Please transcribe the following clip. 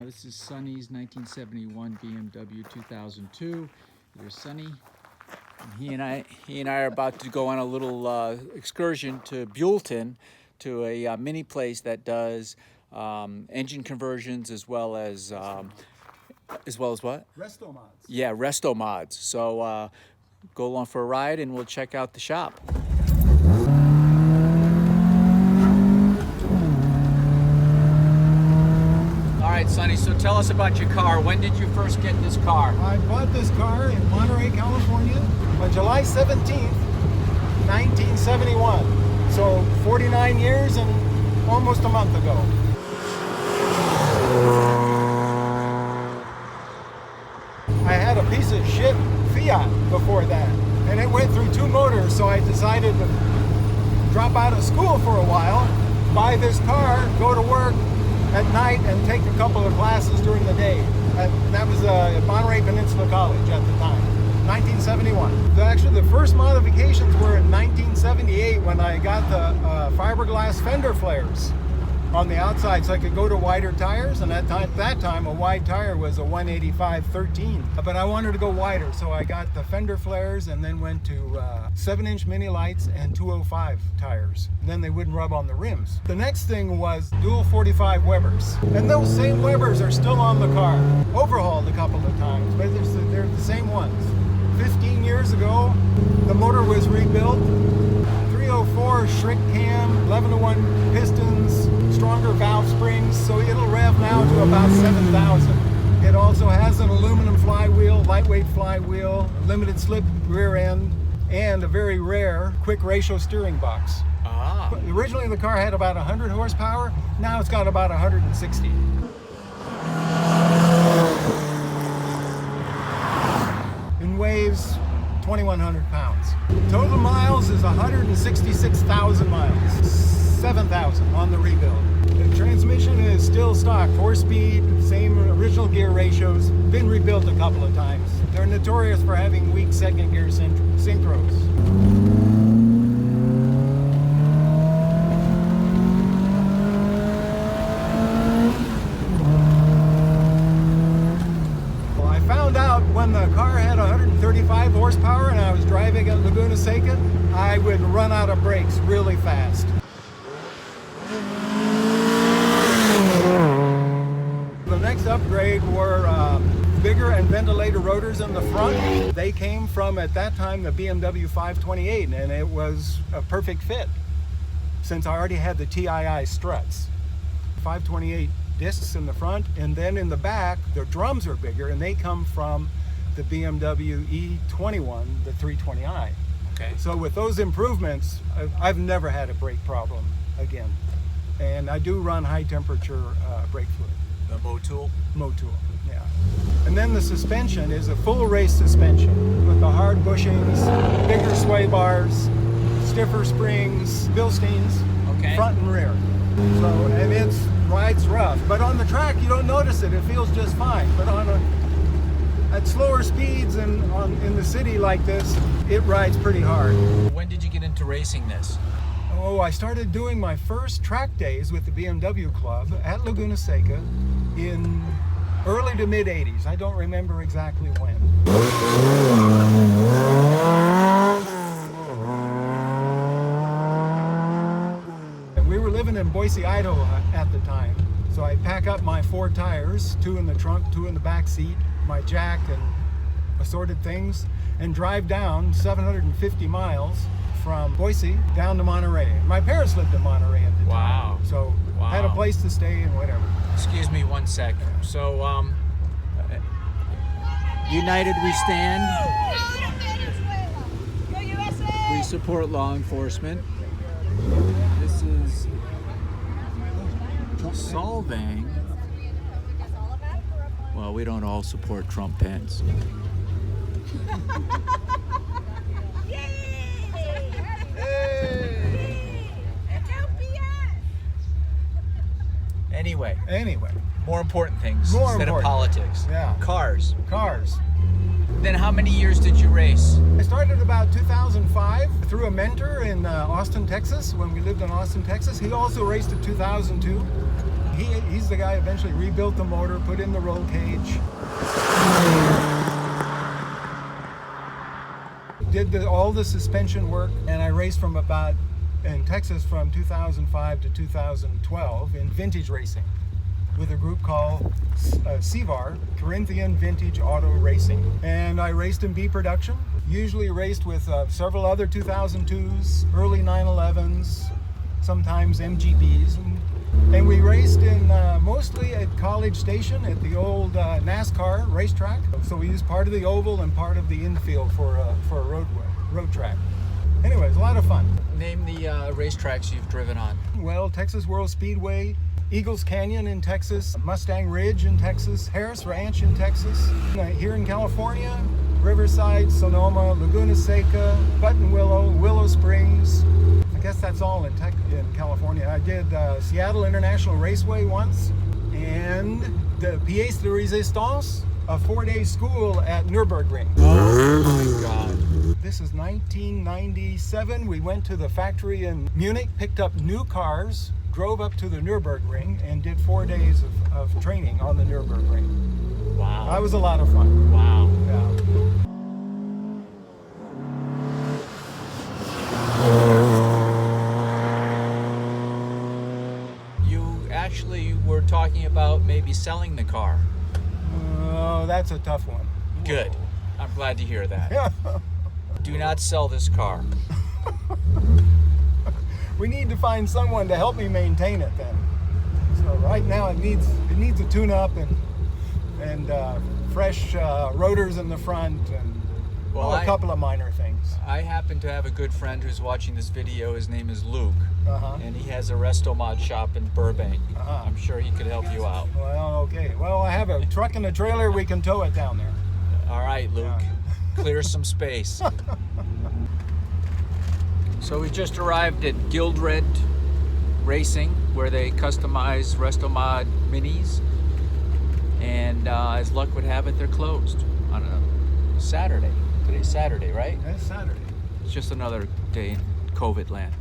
This is Sonny's 1971 BMW 2002. Here's Sonny. And he and I are about to go on a little excursion to Buellton, to a mini place that does engine conversions as well as what? Resto mods. Yeah, resto mods. So go along for a ride and we'll check out the shop. All right, Sonny, so tell us about your car. When did you first get this car? I bought this car in Monterey, California on July 17th, 1971. So 49 years and almost a month ago. I had a piece of shit Fiat before that, and it went through 2 motors, so I decided to drop out of school for a while, buy this car, go to work at night, and take a couple of classes during the day. That was at Monterey Peninsula College at the time, 1971. Actually, the first modifications were in 1978 when I got the fiberglass fender flares on the outside so I could go to wider tires, and at that time a wide tire was a 185/13, but I wanted to go wider, so I got the fender flares and then went to 7-inch mini lights and 205 tires. And then they wouldn't rub on the rims. The next thing was dual 45 Webers, and those same Webers are still on the car, overhauled a couple of times, but they're the same ones. 15 years ago the motor was rebuilt, 304 shrink cam, 11-to-1 pistons, stronger valve springs, so it'll rev now to about 7,000. It also has an aluminum flywheel, lightweight flywheel, limited slip rear end, and a very rare quick ratio steering box. Originally the car had about 100 horsepower, now it's got about 160. It weighs 2,100 pounds. Total miles is 166,000 miles, 7,000 on the rebuild. The transmission is still stock, 4-speed, same original gear ratios, been rebuilt a couple of times. They're notorious for having weak second gear synchros. When the car had 135 horsepower and I was driving at Laguna Seca, I would run out of brakes really fast. The next upgrade were bigger and ventilator rotors in the front. They came from, at that time, the BMW 528, and it was a perfect fit since I already had the TII struts. 528 discs in the front, and then in the back the drums are bigger, and they come from the BMW E21, the 320i. Okay. So with those improvements, I've never had a brake problem again, and I do run high temperature brake fluid. The Motul? Motul, yeah. And then the suspension is a full race suspension with the hard bushings, bigger sway bars, stiffer springs, Bilsteins, okay, front and rear. So, and it rides rough, but on the track you don't notice it. It feels just fine. But at slower speeds and in the city like this, it rides pretty hard. When did you get into racing this? Oh, I started doing my first track days with the BMW Club at Laguna Seca in early to mid 80s. I don't remember exactly when. We were living in Boise, Idaho at the time, so I pack up my 4 tires, 2 in the trunk, 2 in the back seat, my jack and assorted things, and drive down 750 miles from Boise down to Monterey. My parents lived in Monterey at the time, so had a place to stay and whatever. Excuse me one sec. So, United we stand. We support law enforcement. This is Solvang. Well, we don't all support Trump Pence. Anyway, more important things instead of politics. Yeah. Cars. Then how many years did you race? I started about 2005 through a mentor in Austin, Texas, when we lived in Austin, Texas. He also raced in 2002. he's the guy who eventually rebuilt the motor, put in the roll cage. Did all the suspension work, and I raced in Texas from 2005 to 2012 in vintage racing with a group called CVAR, Corinthian Vintage Auto Racing. And I raced in B production, usually raced with several other 2002s, early 911s, sometimes MGBs. And we raced in mostly at College Station at the old NASCAR racetrack. So we used part of the oval and part of the infield for a road track. Anyways, a lot of fun. Name the racetracks you've driven on. Well, Texas World Speedway, Eagles Canyon in Texas, Mustang Ridge in Texas, Harris Ranch in Texas. Here in California, Riverside, Sonoma, Laguna Seca, Buttonwillow, Willow Springs. I guess that's all in California. I did Seattle International Raceway once, and the Pièce de Résistance, a 4-day school at Nürburgring. Oh my God. This is 1997. We went to the factory in Munich, picked up new cars, drove up to the Nürburgring, and did 4 days of training on the Nürburgring. Wow. That was a lot of fun. Wow. Yeah. Actually, we're talking about maybe selling the car. Oh, that's a tough one. Good. I'm glad to hear that. Do not sell this car. We need to find someone to help me maintain it then. So right now it needs a tune-up and fresh rotors in the front and a couple of minor things. I happen to have a good friend who's watching this video. His name is Luke, and he has a Restomod shop in Burbank. I'm sure he could help you out. Well, okay. Well, I have a truck and a trailer. We can tow it down there. All right, Luke. Yeah. Clear some space. So we just arrived at Guild Red Racing, where they customize Restomod minis. And as luck would have it, they're closed on a Saturday. Today's Saturday, right? It's Saturday. It's just another day in COVID land.